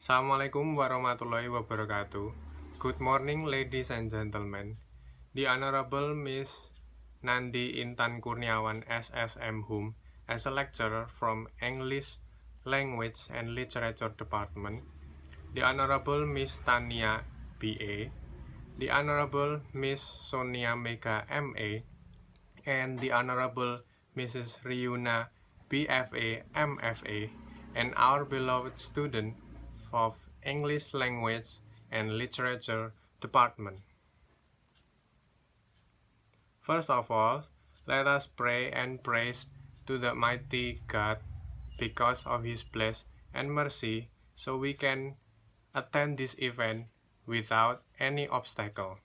Assalamualaikum warahmatullahi wabarakatuh. Good morning, ladies and gentlemen. The Honorable Miss Nandi Intan Kurniawan SSM Hum, as a lecturer from English Language and Literature Department, the Honorable Miss Tania BA, the Honorable Miss Sonia Mega MA, and the Honorable Mrs. Riuna BFA MFA, and our beloved student of English Language and Literature Department. First of all, let us pray and praise to the mighty God because of His bless and mercy, so we can attend this event without any obstacle.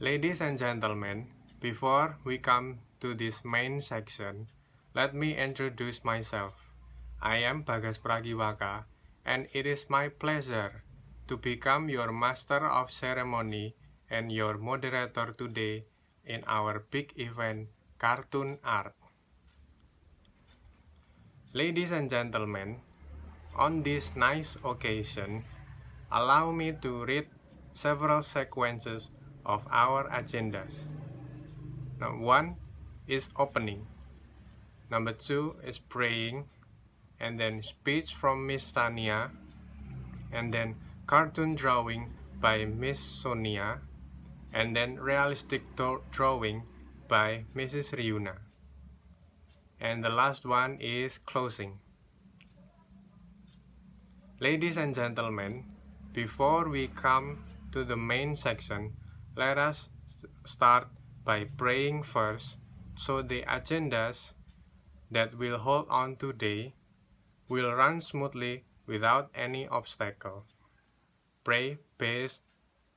Ladies and gentlemen, before we come to this main section, let me introduce myself. I am Bagas Pragiwaka, and it is my pleasure to become your master of ceremony and your moderator today in our big event, Cartoon Art. Ladies and gentlemen, on this nice occasion, allow me to read several sequences of our agendas. Number 1 is opening. Number 2 is praying, and then speech from Miss Tania, and then cartoon drawing by Miss Sonia, and then realistic drawing by Mrs. Riuna. And the last one is closing. Ladies and gentlemen, before we come to the main section, let us start by praying first, so the agendas that we'll hold on today will run smoothly without any obstacle. Pray based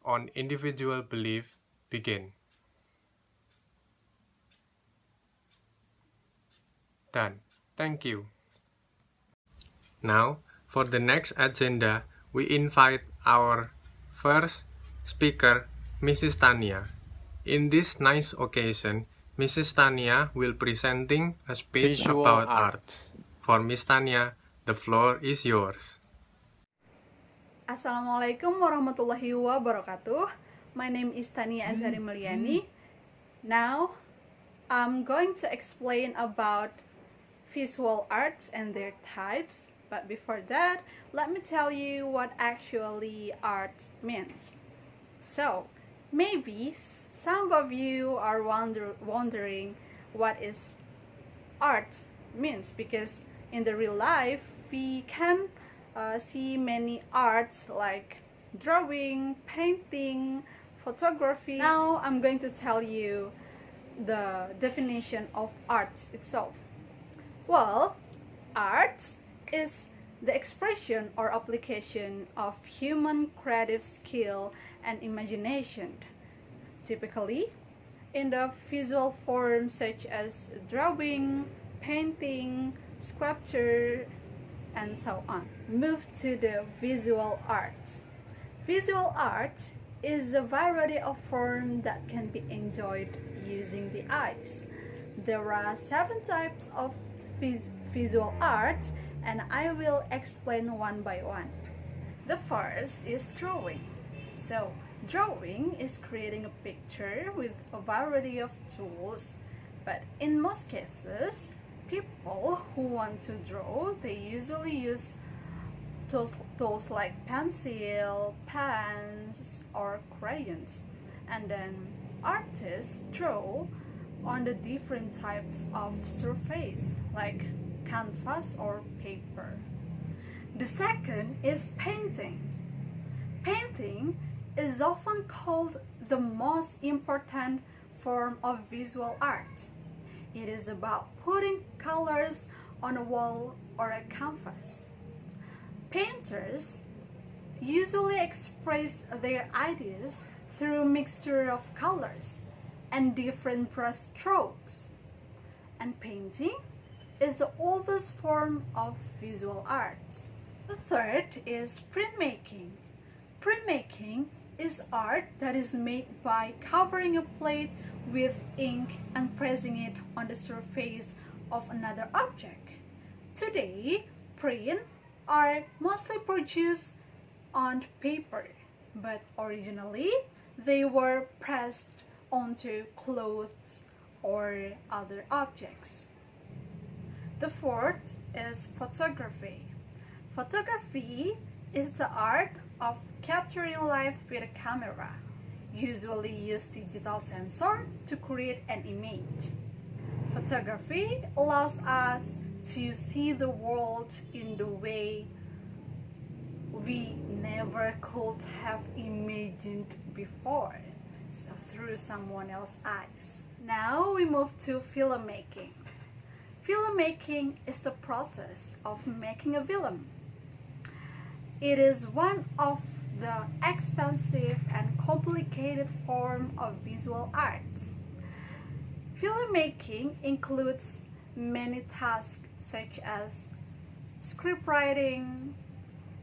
on individual belief. Begin. Done. Thank you. Now, for the next agenda, we invite our first speaker, Mrs. Tania. In this nice occasion, Mrs. Tania will presenting a speech Visual about art. art. For Miss Tania, the floor is yours. Assalamualaikum warahmatullahi wabarakatuh. My name is Tania Azhari Meliani. Now, I'm going to explain about visual arts and their types. But before that, let me tell you what actually art means. So, maybe some of you are wondering what is art means, because in the real life we can see many arts like drawing, painting, photography. Now I'm going to tell you the definition of art itself. Well, art is the expression or application of human creative skill and imagination, typically in the visual form such as drawing, painting, sculpture, and so on. Move to the visual art. Visual art is a variety of forms that can be enjoyed using the eyes. There are 7 types of visual art, and I will explain one by one. The first is drawing. So, drawing is creating a picture with a variety of tools, but in most cases, people who want to draw, they usually use tools like pencil, pens, or crayons. And then artists draw on the different types of surface like canvas or paper. The second is painting. Painting is often called the most important form of visual art. It is about putting colors on a wall or a canvas. Painters usually express their ideas through a mixture of colors and different brush strokes. And painting is the oldest form of visual art. The third is printmaking. Printmaking is art that is made by covering a plate with ink and pressing it on the surface of another object. Today, print are mostly produced on paper, but originally they were pressed onto clothes or other objects. The fourth is photography. Photography is the art of capturing light with a camera. Usually use digital sensor to create an image. Photography allows us to see the world in the way we never could have imagined before, so through someone else's eyes. Now we move to filmmaking. Filmmaking is the process of making a film. It is one of the expensive and complicated form of visual arts. Filmmaking includes many tasks such as scriptwriting,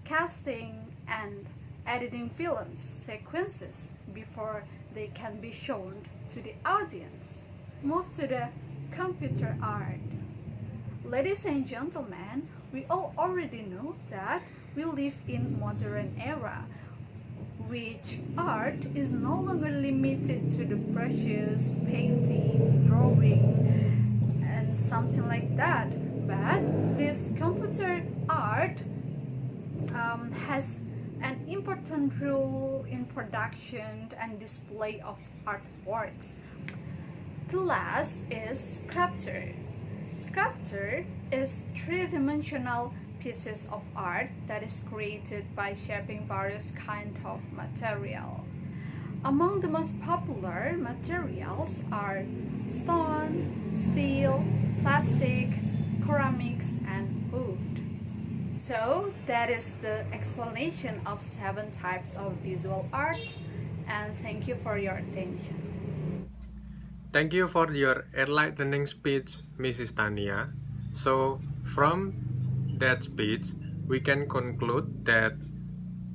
casting, and editing films sequences before they can be shown to the audience. Move to the computer art. Ladies and gentlemen, we all already know that we live in modern era, which art is no longer limited to the brushes, painting, drawing, and something like that. But this computer art has an important role in production and display of artworks. The last is sculpture. Sculpture is three-dimensional pieces of art that is created by shaping various kinds of material. Among the most popular materials are stone, steel, plastic, ceramics, and wood. So that is the explanation of 7 types of visual arts, and thank you for your attention. Thank you for your enlightening speech, Mrs. Tania. So, from that speech, we can conclude that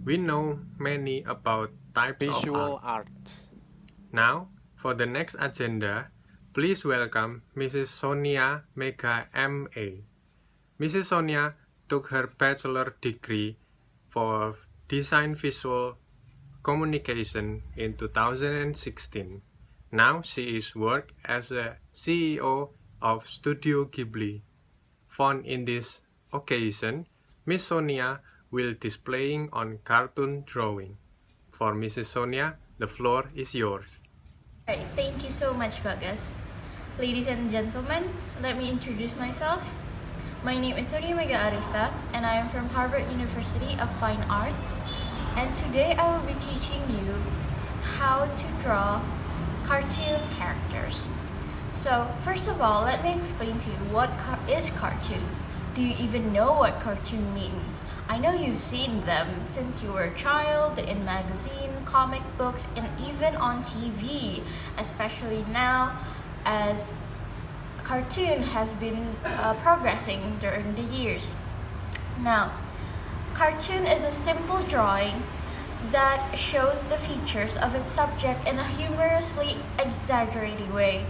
we know many about types Visual of art. arts. Now, for the next agenda, please welcome Mrs. Sonia Mega M.A. Mrs. Sonia took her bachelor degree for Design Visual Communication in 2016. Now she is work as a CEO of Studio Ghibli. Fun in this occasion, Miss Sonia will displaying on cartoon drawing. For Mrs. Sonia, the floor is yours. Alright, thank you so much, Bagas. Ladies and gentlemen, let me introduce myself. My name is Sonia Mega Arista, and I am from Harvard University of Fine Arts. And today I will be teaching you how to draw cartoon characters. So, first of all, let me explain to you what is cartoon. Do you even know what cartoon means? I know you've seen them since you were a child, in magazine, comic books, and even on TV, especially now as cartoon has been progressing during the years. Now, cartoon is a simple drawing that shows the features of its subject in a humorously exaggerated way.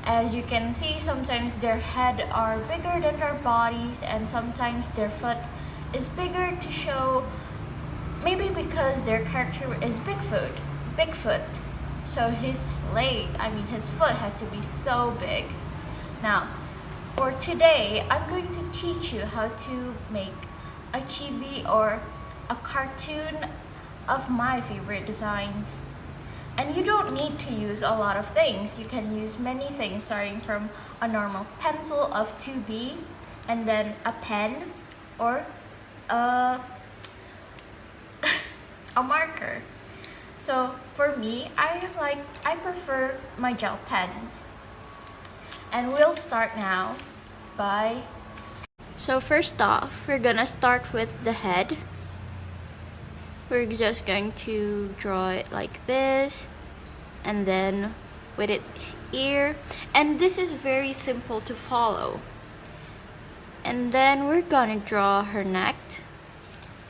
As you can see, sometimes their head are bigger than their bodies, and sometimes their foot is bigger to show, maybe because their character is Bigfoot. So his foot has to be so big. Now, for today, I'm going to teach you how to make a chibi or a cartoon of my favorite designs. And you don't need to use a lot of things. You can use many things, starting from a normal pencil of 2B, and then a pen, or a marker. So for me, I prefer my gel pens. And we'll start now by... So first off, we're gonna start with the head. We're just going to draw it like this, and then with its ear, and this is very simple to follow. And then we're gonna draw her neck,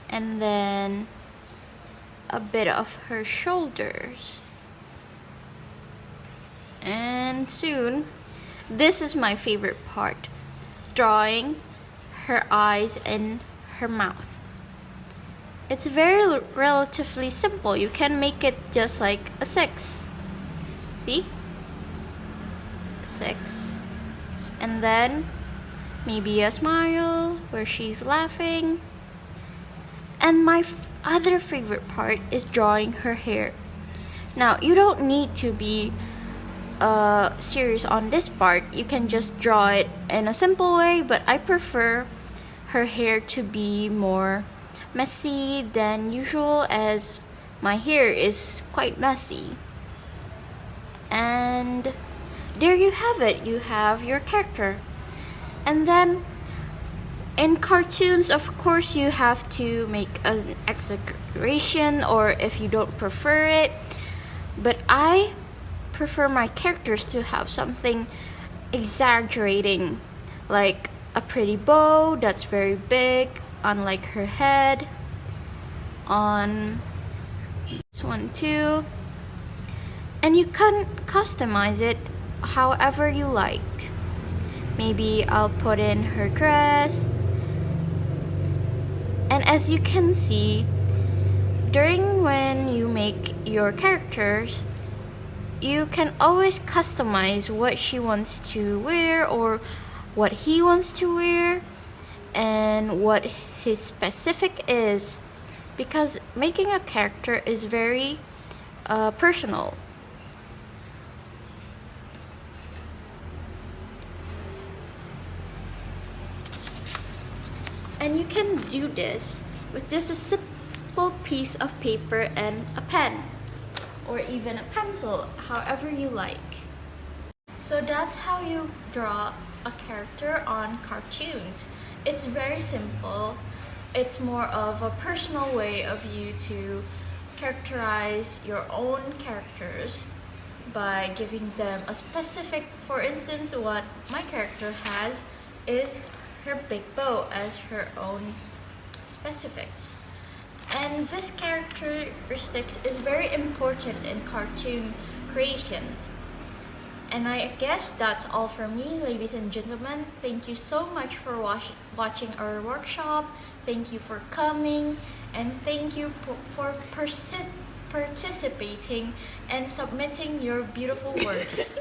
and then a bit of her shoulders. And soon, this is my favorite part, drawing her eyes, and her mouth. It's very relatively simple. You can make it just like a 6. See? 6. And then maybe a smile where she's laughing. And my other favorite part is drawing her hair. Now, you don't need to be serious on this part. You can just draw it in a simple way, but I prefer her hair to be more messy than usual, as my hair is quite messy. And there you have it. You have your character. And then in cartoons, of course, you have to make an exaggeration, or if you don't prefer it. But I prefer my characters to have something exaggerating, like a pretty bow that's very big, unlike her head. On this one too. And you can customize it however you like. Maybe I'll put in her dress. And as you can see, during when you make your characters, you can always customize what she wants to wear or what he wants to wear and what his specific is, because making a character is very personal. And you can do this with just a simple piece of paper and a pen, or even a pencil, however you like. So that's how you draw a character on cartoons. It's very simple. It's more of a personal way of you to characterize your own characters by giving them a specific, for instance, what my character has is her big bow as her own specifics. And this characteristics is very important in cartoon creations. And I guess that's all for me, ladies and gentlemen. Thank you so much for watching our workshop. Thank you for coming, and thank you for participating and submitting your beautiful works.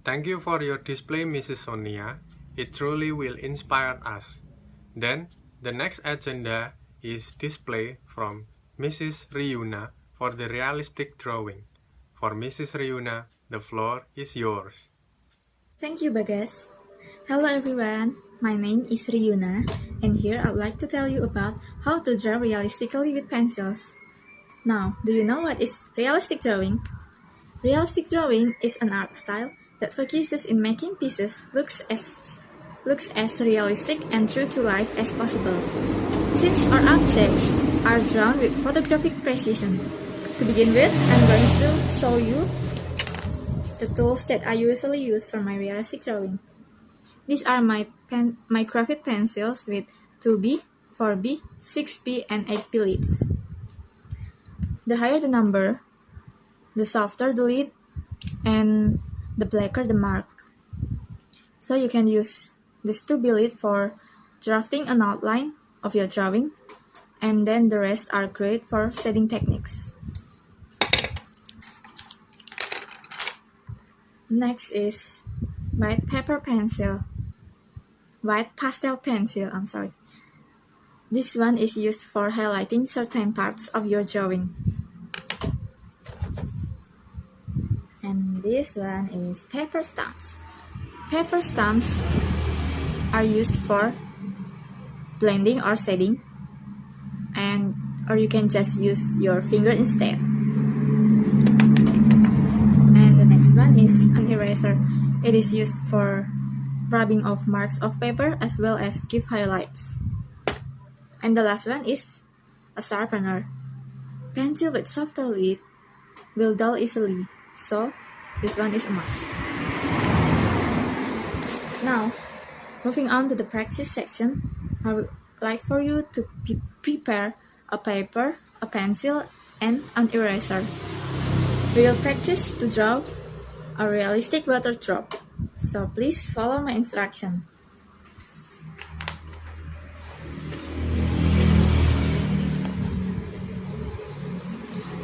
Thank you for your display, Mrs. Sonia. It truly will inspire us. Then, the next agenda is display from Mrs. Ryuna for the realistic drawing. For Mrs. Ryuna, the floor is yours. Thank you, Bagas. Hello everyone, my name is Ryuna, and here I'd like to tell you about how to draw realistically with pencils. Now, do you know what is realistic drawing? Realistic drawing is an art style that focuses in making pieces looks as realistic and true to life as possible. Since our objects are drawn with photographic precision. To begin with, I'm going to show you the tools that I usually use for my realistic drawing. These are my graphite pencils with 2B, 4B, 6B, and 8B leads. The higher the number, the softer the lead, and the blacker the mark. So you can use this 2B lead for drafting an outline of your drawing, and then the rest are great for shading techniques. Next is white pastel pencil. This one is used for highlighting certain parts of your drawing. And this one is paper stamps. Paper stamps are used for blending or shading, or you can just use your finger instead. And the next one is an eraser. It is used for rubbing off marks of paper as well as give highlights. And the last one is a sharpener. Pencil with softer lead will dull easily, so this one is a must. Now, moving on to the practice section, I would like for you to prepare a paper, a pencil, and an eraser. We will practice to draw a realistic water drop, so please follow my instruction.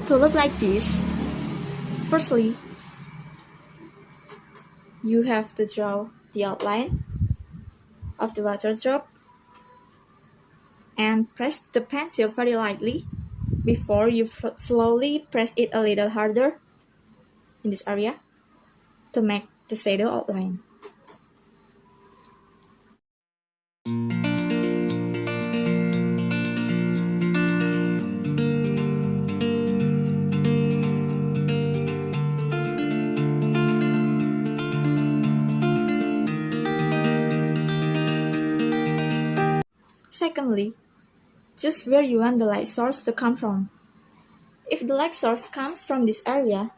to look like this, firstly, you have to draw the outline of the water drop and press the pencil very lightly before you slowly press it a little harder in this area to make the shadow outline. Secondly, choose where you want the light source to come from. If the light source comes from this area,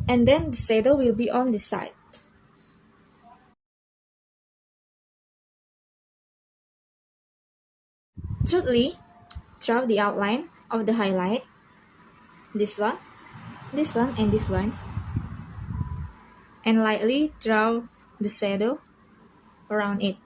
and then the shadow will be on this side. Thirdly, draw the outline of the highlight, this one, and this one, and lightly draw the shadow around it.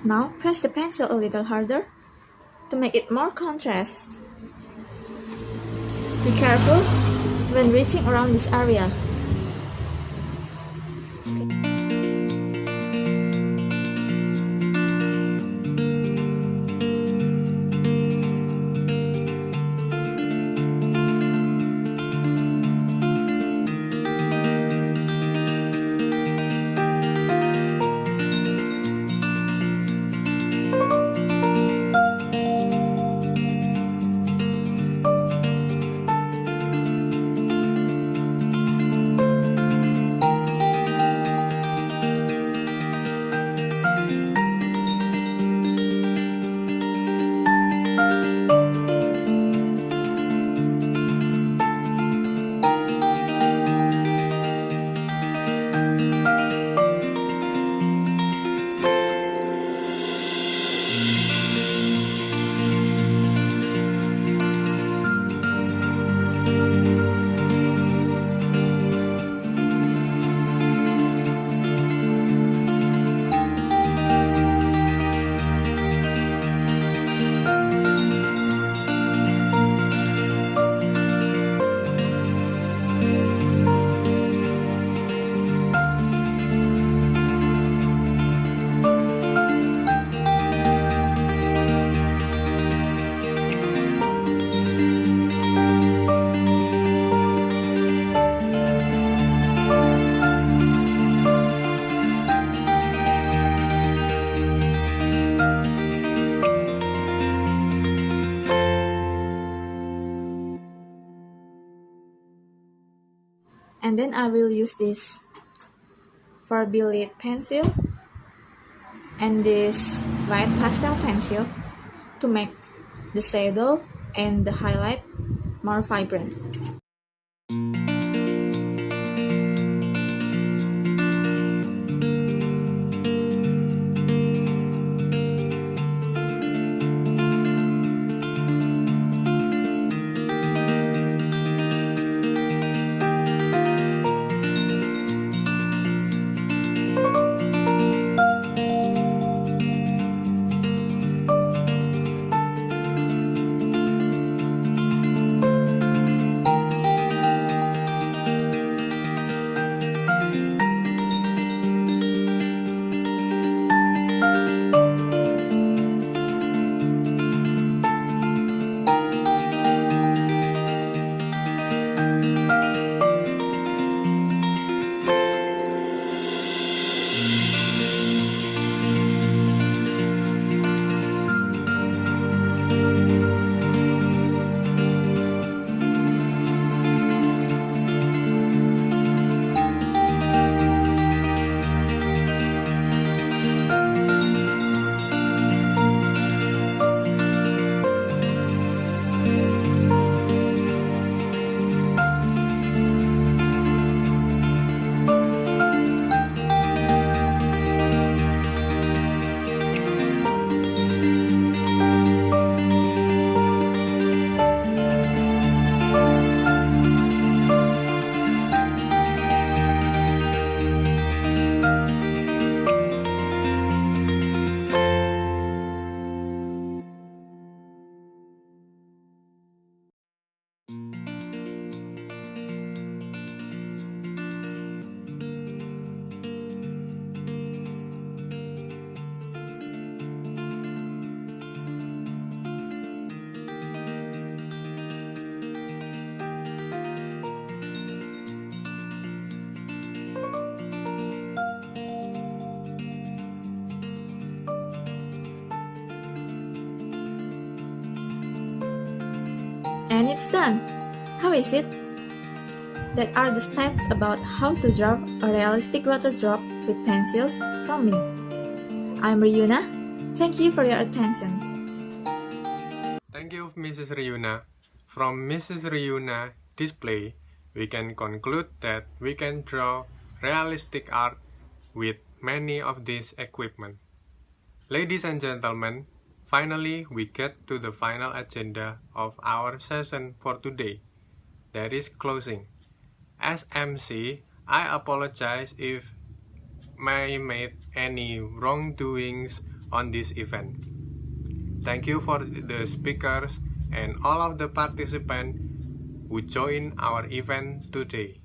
Now press the pencil a little harder to make it more contrast. Be careful when reaching around this area. And then I will use this Farbilite pencil and this white pastel pencil to make the shadow and the highlight more vibrant. And it's done! How is it? That are the steps about how to draw a realistic water drop with pencils from me. I'm Ryuna. Thank you for your attention. Thank you, Mrs. Ryuna. From Mrs. Ryuna display, we can conclude that we can draw realistic art with many of these equipment. Ladies and gentlemen, finally we get to the final agenda of our session for today. That is closing. As MC, I apologize if I made any wrongdoings on this event. Thank you for the speakers and all of the participants who joined our event today.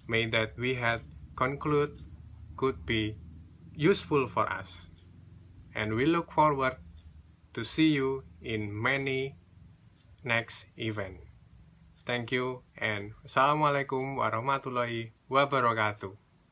May that we had conclude could be useful for us. And we look forward to see you in many next event. Thank you and Assalamualaikum warahmatullahi wabarakatuh.